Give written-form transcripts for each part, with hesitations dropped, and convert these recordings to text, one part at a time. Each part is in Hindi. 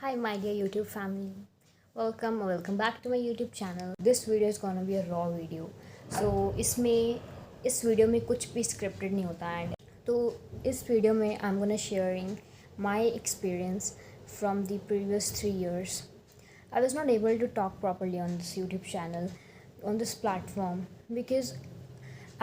Hi, my dear YouTube family. Welcome back to my YouTube channel. This video is gonna be a raw video. So इस वीडियो में कुछ भी स्क्रिप्टेड नहीं होता एंड तो इस वीडियो में I am gonna sharing my experience from the previous 3 years. I was not able to talk properly on this YouTube channel, on this platform, because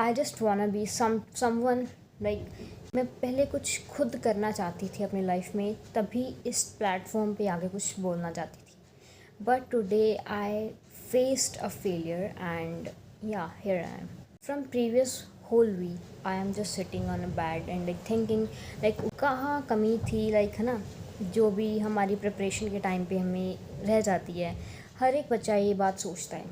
I just wanna be someone like मैं पहले कुछ खुद करना चाहती थी अपनी लाइफ में, तभी इस प्लेटफॉर्म पे आगे कुछ बोलना चाहती थी. But today I faced a failure and yeah here I am. From previous whole week I am just sitting on a bed and like thinking like कहाँ कमी थी, लाइक है ना, जो भी हमारी प्रिपरेशन के टाइम पे हमें रह जाती है. हर एक बच्चा ये बात सोचता है.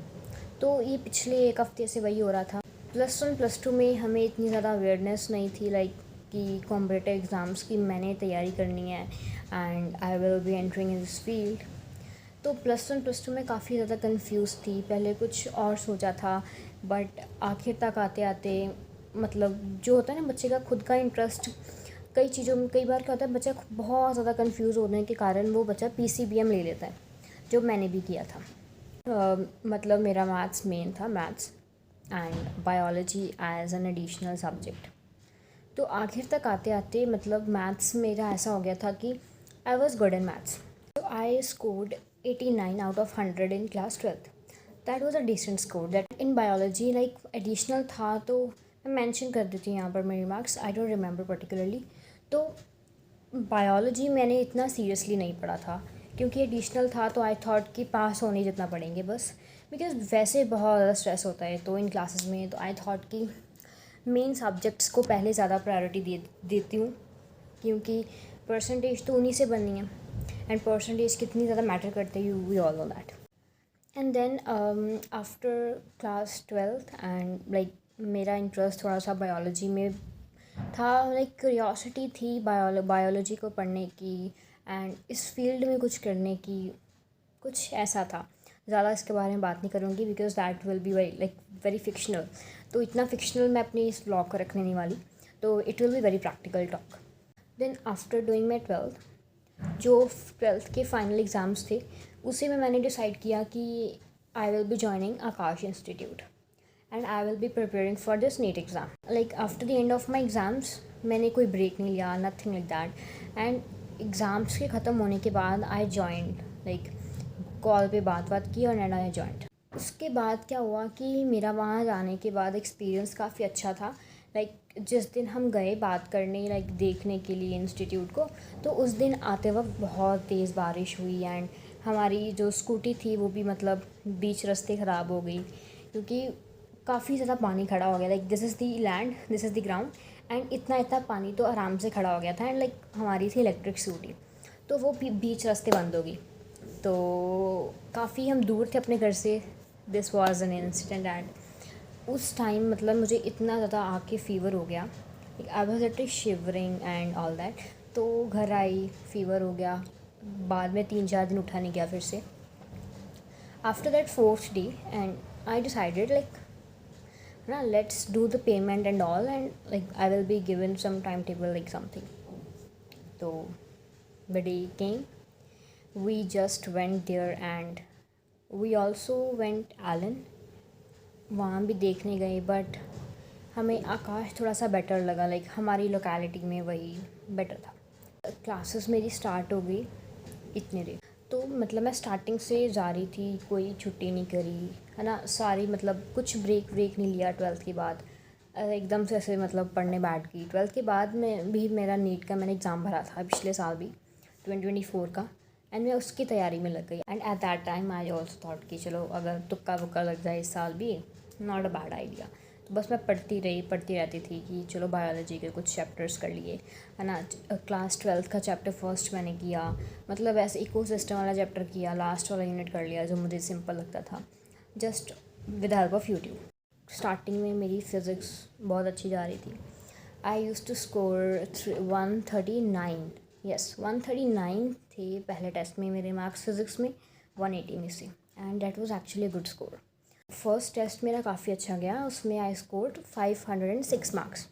तो ये पिछले एक हफ्ते से वही हो रहा था. +1 +2 में हमें इतनी ज़्यादा अवेयरनेस नहीं थी लाइक कि कॉम्पिटिटिव एग्ज़ाम्स की मैंने तैयारी करनी है and I will B entering in this field. तो +1 +2 में काफ़ी ज़्यादा कंफ्यूज थी. पहले कुछ और सोचा था बट आखिर तक आते आते मतलब जो होता है ना बच्चे का खुद का इंटरेस्ट कई चीज़ों में, कई बार क्या होता है बच्चा बहुत ज़्यादा कंफ्यूज होने के कारण वो बच्चा PCBM ले लेता है, जो मैंने भी किया था. मतलब मेरा मैथ्स मेन था, maths and biology as an additional subject. तो आखिर तक आते आते मतलब मैथ्स मेरा ऐसा हो गया था कि I was good in maths. तो I scored 89 out of 100 in class 12th. That was a decent score. That in biology like additional था, तो मैं मेंशन कर देती हूँ यहाँ पर मेरे marks. I don't remember particularly. तो बायोलॉजी मैंने इतना सीरियसली नहीं पढ़ा था क्योंकि एडिशनल था, तो आई थॉट कि पास होने जितना पढ़ेंगे बस, बिकॉज वैसे बहुत ज़्यादा स्ट्रेस होता है तो इन क्लासेस में. तो आई थॉट कि मेन सब्जेक्ट्स को पहले ज़्यादा प्रायोरिटी देती हूँ क्योंकि परसेंटेज तो उन्हीं से बननी है एंड परसेंटेज कितनी ज़्यादा मैटर करते हैं, we all know that. And then after class 12th and like मेरा इंटरेस्ट थोड़ा सा बायोलॉजी में था, लाइक क्यूरियोसिटी थी बायोलॉजी को पढ़ने की एंड इस फील्ड में कुछ करने की, कुछ ऐसा था. ज़्यादा इसके बारे में बात नहीं करूँगी because that will be very fictional. तो इतना फिक्शनल मैं अपनी इस ब्लॉग को रखने नहीं वाली, तो it will be very practical talk. Then after doing my 12th, जो 12th के फाइनल एग्ज़ाम्स थे उसी में मैंने डिसाइड किया कि I will be joining Aakash institute and I will be preparing for this NEET exam. Like after the end of my exams मैंने कोई ब्रेक नहीं लिया, nothing like that. And exams के ख़त्म होने के बाद आई जॉइंड, लाइक कॉल पे बात की और आई जॉइंट. उसके बाद क्या हुआ कि मेरा वहाँ जाने के बाद एक्सपीरियंस काफ़ी अच्छा था. लाइक जिस दिन हम गए बात करने, लाइक देखने के लिए इंस्टीट्यूट को, तो उस दिन आते वक्त बहुत तेज़ बारिश हुई एंड हमारी जो स्कूटी थी वो भी मतलब बीच रास्ते ख़राब हो गई क्योंकि काफ़ी ज़्यादा पानी खड़ा हो गया. Like this is the land, this is the ground and इतना पानी तो आराम से खड़ा हो गया था. एंड लाइक हमारी थी इलेक्ट्रिक स्कूटी, तो वो बीच रास्ते बंद हो गई. तो काफ़ी हम दूर थे अपने घर से. This was an incident and उस टाइम मतलब मुझे इतना ज़्यादा आके फ़ीवर हो गया, I was literally shivering and all that. तो घर आई, फ़ीवर हो गया, बाद में 3-4 दिन उठा नहीं गया फिर से. After that 4th day and I decided like ना let's do the payment and all and like I will be given some time table like something. तो the day came, we just went there and we also went Allen. वहाँ भी देखने गए बट हमें आकाश थोड़ा सा बेटर लगा, लाइक हमारी लोकेलिटी में वही बेटर था. क्लासेस मेरी स्टार्ट हो गई इतने देर, तो मतलब मैं स्टार्टिंग से जा रही थी, कोई छुट्टी नहीं करी है ना, सारी मतलब कुछ ब्रेक नहीं लिया. 12th के बाद एकदम से ऐसे मतलब पढ़ने बैठ गई. 12th के बाद में भी मेरा नीट का मैंने एग्ज़ाम भरा था पिछले साल भी, 2024 का, एंड मैं उसकी तैयारी में लग गई. And at that time I also thought कि चलो अगर तुक्का वुक्का लग जाए इस साल भी, नॉट अ बैड आइडिया. तो बस मैं पढ़ती रहती थी कि चलो बायोलॉजी के कुछ चैप्टर्स कर लिए है ना. क्लास 12th का चैप्टर फर्स्ट मैंने किया, मतलब ऐसे इकोसिस्टम वाला चैप्टर किया, लास्ट वाला यूनिट कर लिया जो मुझे सिंपल लगता था, just with help of YouTube. Starting में मेरी फ़िज़िक्स बहुत अच्छी जा रही थी. आई यूज़ टू स्कोर 139, यस 139 थे पहले टेस्ट में मेरे मार्क्स फ़िज़िक्स में 180 में से, and that was actually good score. First test मेरा काफ़ी अच्छा गया, उसमें I scored 506 marks.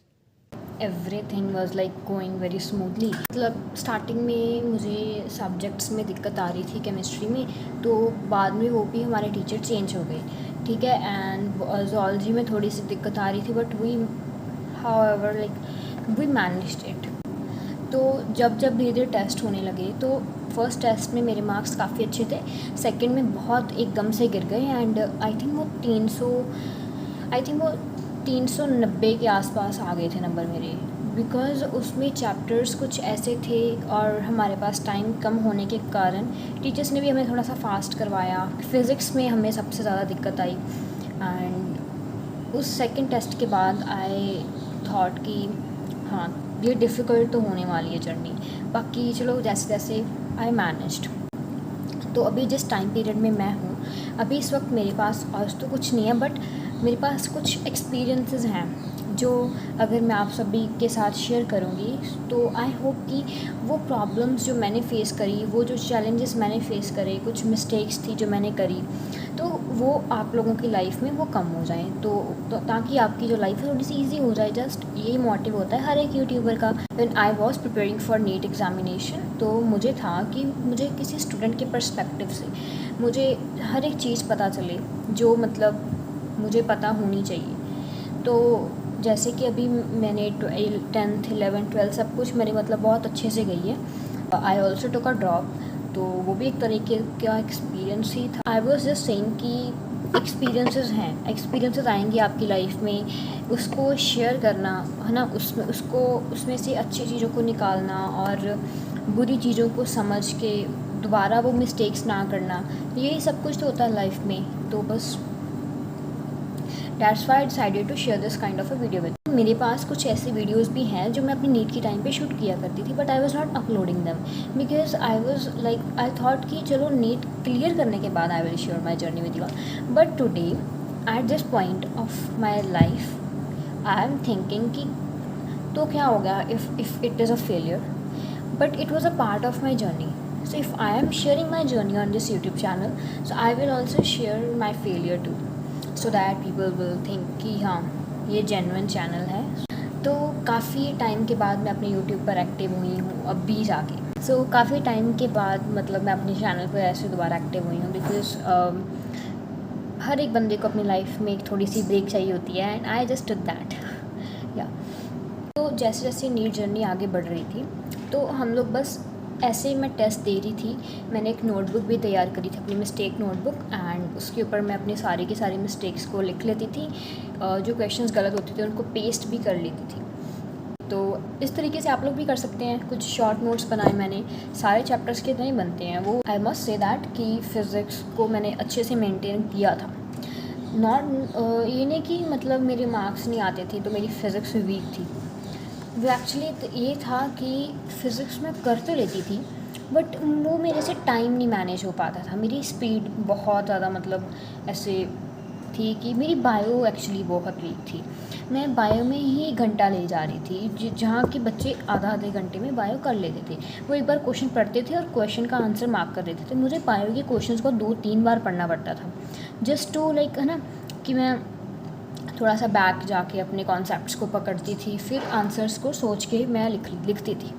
Everything was like going very smoothly. मतलब स्टार्टिंग में मुझे सब्जेक्ट्स में दिक्कत आ रही थी केमिस्ट्री में, तो बाद में वो भी हमारे टीचर चेंज हो गए, ठीक है। एंड ज़ूलॉजी में थोड़ी सी दिक्कत आ रही थी, but we however like we managed it. तो जब जब धीरे धीरे टेस्ट होने लगे, तो फर्स्ट टेस्ट में मेरे मार्क्स काफ़ी अच्छे थे, सेकंड में बहुत एकदम से गिर गए एंड आई थिंक वो 390 के आसपास आ गए थे नंबर मेरे, बिकॉज़ उसमें चैप्टर्स कुछ ऐसे थे और हमारे पास टाइम कम होने के कारण टीचर्स ने भी हमें थोड़ा सा फास्ट करवाया। फ़िज़िक्स में हमें सबसे ज़्यादा दिक्कत आई एंड उस सेकंड टेस्ट के बाद आई थॉट कि हाँ, ये डिफ़िकल्ट तो होने वाली है जर्नी, बाकी चलो जैसे जैसे आई मैनेज्ड। तो अभी जिस टाइम पीरियड में मैं हूँ, अभी इस वक्त मेरे पास और तो कुछ नहीं है, बट मेरे पास कुछ एक्सपीरियंसेस हैं जो अगर मैं आप सभी के साथ शेयर करूँगी, तो आई होप कि वो प्रॉब्लम्स जो मैंने फ़ेस करी, वो जो चैलेंजेस मैंने फ़ेस करे, कुछ मिस्टेक्स थी जो मैंने करी, तो वो आप लोगों की लाइफ में वो कम हो जाए, तो ताकि आपकी जो लाइफ है थोड़ी सी ईजी हो जाए। जस्ट यही मोटिव होता है हर एक यूट्यूबर का। When I was preparing for NEET examination, तो मुझे था कि मुझे किसी स्टूडेंट के पर्सपेक्टिव से मुझे हर एक चीज़ पता चले जो मतलब मुझे पता होनी चाहिए। तो जैसे कि अभी मैंने 10th 11th 12 सब कुछ मेरे मतलब बहुत अच्छे से गई है। I also took a drop, तो वो भी एक तरीके का एक्सपीरियंस ही था। आई वॉज जस्ट सेइंग कि एक्सपीरियंसेस आएंगे आपकी लाइफ में, उसको शेयर करना है ना, उसमें से अच्छी चीज़ों को निकालना और बुरी चीज़ों को समझ के दोबारा वो मिस्टेक्स ना करना, यही सब कुछ तो होता है लाइफ में। तो बस that's why I decided to share this kind of a video with. मेरे पास कुछ ऐसे वीडियोस भी हैं जो मैं अपनी नीट की टाइम पे शूट किया करती थी, but I was not uploading them because I thought कि चलो नीट क्लियर करने के बाद I will share my journey with you. But today at this point of my life I am thinking कि तो क्या हो गया if it is a failure, but it was a part of my journey. So if I am sharing my journey on this YouTube channel, so I will also share my failure too, so that people will think कि हाँ, ये जेन्युइन चैनल है। तो काफ़ी टाइम के बाद मैं अपने YouTube पर एक्टिव हुई हूँ अभी जाके। सो काफ़ी टाइम के बाद मतलब मैं अपने चैनल पर ऐसे दोबारा एक्टिव हुई हूँ, बिकॉज हर एक बंदे को अपनी लाइफ में एक थोड़ी सी ब्रेक चाहिए होती है, and I just did that या। तो जैसे जैसे नीट जर्नी आगे बढ़ रही थी, तो हम लोग बस ऐसे ही मैं टेस्ट दे रही थी। मैंने एक नोटबुक भी तैयार करी थी, अपनी मिस्टेक नोटबुक, एंड उसके ऊपर मैं अपनी सारी की सारी मिस्टेक्स को लिख लेती थी। जो क्वेश्चंस गलत होते थे उनको पेस्ट भी कर लेती थी। तो इस तरीके से आप लोग भी कर सकते हैं। कुछ शॉर्ट नोट्स बनाए मैंने, सारे चैप्टर्स के नहीं बनते हैं वो। आई मस्ट से दैट कि फ़िज़िक्स को मैंने अच्छे से मेंटेन किया था। नॉट ये नहीं कि मतलब मेरे मार्क्स नहीं आते थे तो मेरी फ़िज़िक्स वीक थी। वो एक्चुअली ये था कि फ़िज़िक्स में कर तो लेती थी, बट वो मेरे से टाइम नहीं मैनेज हो पाता था। मेरी स्पीड बहुत ज़्यादा मतलब ऐसे थी कि मेरी बायो एक्चुअली बहुत वीक थी। मैं बायो में ही घंटा ले जा रही थी, जहाँ के बच्चे आधे घंटे में बायो कर लेते थे। वो एक बार क्वेश्चन पढ़ते थे और क्वेश्चन का आंसर मार्क कर देते थे। मुझे बायो के क्वेश्चंस को 2-3 बार पढ़ना पड़ता था, जस्ट टू लाइक है ना, कि मैं थोड़ा सा बैक जाके अपने कॉन्सेप्ट्स को पकड़ती थी, फिर आंसर्स को सोच के मैं लिखती थी।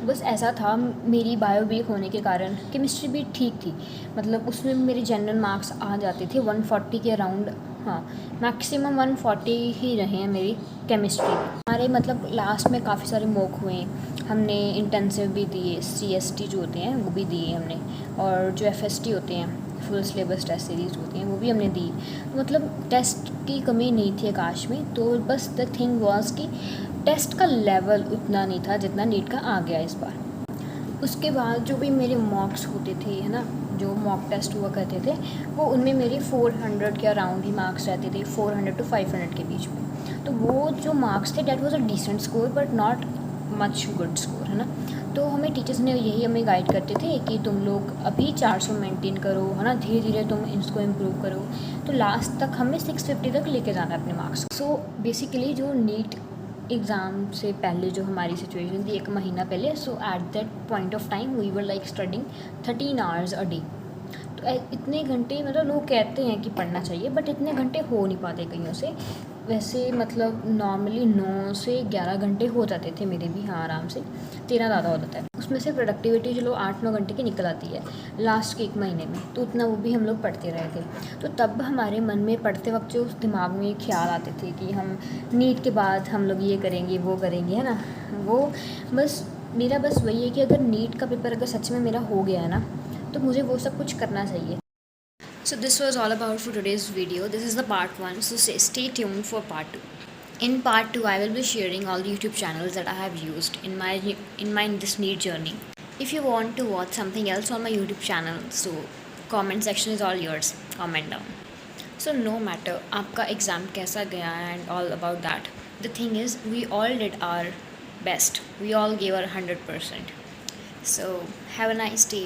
बस ऐसा था। मेरी बायो वीक होने के कारण केमिस्ट्री भी ठीक थी, मतलब उसमें मेरे जनरल मार्क्स आ जाते थे 140 के अराउंड। हाँ, मैक्सिमम 140 ही रहे हैं मेरी केमिस्ट्री। हमारे मतलब लास्ट में काफ़ी सारे मॉक हुए, हमने इंटेंसिव भी दिए, CST जो होते हैं वो भी दिए हमने, और जो FST होते हैं फुल सिलेबस टेस्ट सीरीज़ होती हैं वो भी हमने दी। मतलब टेस्ट की कमी नहीं थी आकाश में। तो बस द थिंग वाज कि टेस्ट का लेवल उतना नहीं था जितना नीट का आ गया इस बार। उसके बाद जो भी मेरे मॉक्स होते थे है ना, जो मॉक टेस्ट हुआ करते थे, वो उनमें मेरे 400 के अराउंड ही मार्क्स रहते थे, 400 to 500 के बीच में। तो वो जो मार्क्स थे that was a decent score, but not much good score, है ना। तो हमें टीचर्स ने यही हमें गाइड करते थे कि तुम लोग अभी 400 मेंटेन करो, है ना, धीरे धीरे तुम इसको इम्प्रूव करो। तो लास्ट तक हमें 650 तक लेके जाना है अपने मार्क्स। सो बेसिकली जो नीट एग्ज़ाम से पहले जो हमारी सिचुएशन थी 1 महीना पहले, so at that point of time we were like studying 13 hours a day. तो इतने घंटे मतलब लोग कहते हैं कि पढ़ना चाहिए, बट इतने घंटे हो नहीं पाते कईयों से। वैसे मतलब नॉर्मली 9 से 11 घंटे हो जाते थे मेरे भी, हाँ आराम से, 13 ज़्यादा हो जाता है। उसमें उसमें से प्रोडक्टिविटी चलो 8-9 घंटे की निकल आती है लास्ट के 1 महीने में, तो उतना वो भी हम लोग पढ़ते रहे थे। तो तब हमारे मन में पढ़ते वक्त जो उस दिमाग में ख्याल आते थे कि हम नीट के बाद हम लोग ये करेंगे वो करेंगे, है ना, वो बस मेरा बस वही है कि अगर नीट का पेपर अगर सच में मेरा हो गया है ना, तो मुझे वो सब कुछ करना चाहिए। So this was all about for today's video. This is the part 1, so stay tuned for part 2. In part 2 I will be sharing all the YouTube channels that I have used in my this NEET journey. If you want to watch something else on my YouTube channel, so comment section is all yours. Comment down. So no matter आपका एग्ज़ाम कैसा गया and all about that, the thing is we all did our best. We all gave our 100%. So have a nice day.